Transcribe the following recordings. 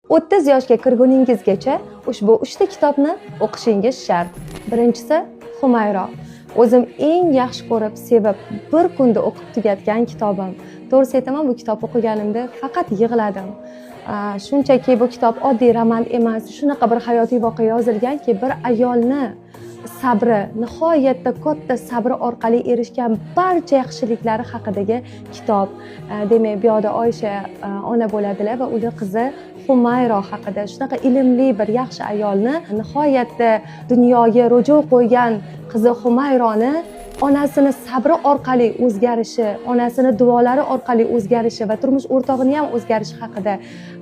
30 yoshga kirguningizgacha ushbu 3 ta kitobni o'qishingiz shart. Birinchisi Humayro. O'zim eng yaxshi ko'rib, sevib, bir kunda o'qib tugatgan kitobim. To'g'risi aytaman, bu kitob o'qiganimda faqat yig'ladim. Shunchaki bu kitob oddiy roman emas, shunaqa bir hayotiy voqea yozilganki, bir ayolni sabri, nihoyatda katta sabri orqali erishgan barcha yaxshiliklari haqidagi kitob. Demak, bu yoqda Oysha ona bo'ladilar va uning qizi Humayro haqida shunaqa ilmli bir yaxshi ayolni nihoyatda dunyoga ruju qo'ygan qizi Humayroni onasini sabri orqali o'zgarishi, onasini duolari orqali o'zgarishi va turmush o'rtog'ining ham o'zgarishi haqida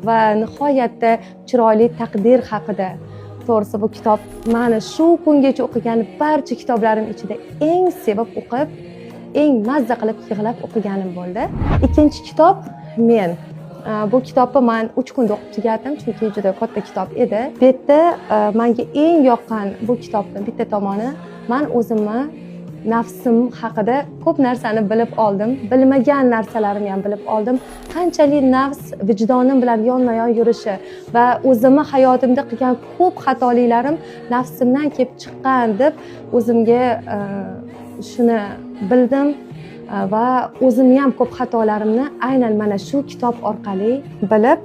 va nihoyatda chiroyli taqdir haqida. To'g'risi bu kitob meni shu kungacha o'qigan barcha kitoblarim ichida eng sevib o'qib, eng mazza qilib yig'lab o'qiganim bo'ldi. Ikkinchi kitob Men. Bu kitobni men 3 kunda o'qib tugatdim, chunki juda katta kitob edi. Bu yerda menga eng yoqqan bu kitobning bitta tomoni, men o'zimni nafsim haqida ko'p narsani bilib oldim. Bilmagan narsalarimni ham bilib oldim. Qanchalik nafs vijdonim bilan yonma-yon yurishi va o'zimni hayotimda qilgan ko'p xatoliklarim nafsimdan kelib chiqqan deb o'zimga shuni bildim va o'zimni ham ko'p xatolarimni aynan mana shu kitob orqali bilib,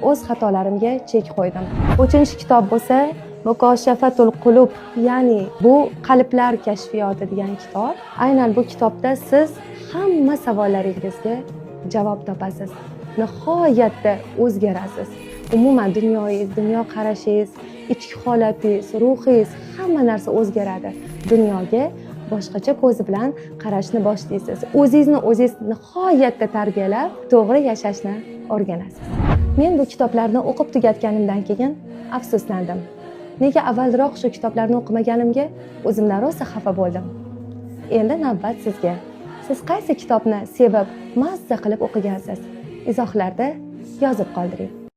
o'z xatolarimga chek qo'ydim. 3-kitob bo'lsa Mukoshafatul Qulub, ya'ni bu qalblar kashfiyoti degan kitob. Aynan bu kitobda siz hamma savollaringizga javob topasiz. Nihoyatda o'zgarasiz. Umuman dunyoyingiz, dunyoqarashingiz, ichki holatingiz, ruhingiz, hamma narsa o'zgaradi. Dunyoga boshqacha ko'z bilan qarashni boshlaysiz. O'zingizni o'zingiz nihoyatda tarbiyalab, to'g'ri yashashni o'rganasiz. Men bu kitoblarni o'qib tugatganimdan keyin afsuslandim. Nega avvalroq shu kitoblarni o'qimaganimga o'zimdan rosa xafa bo'ldim. Endi navbat sizga. Siz qaysi kitobni sevib, mazza qilib o'qigansiz? Izohlarda yozib qoldiring.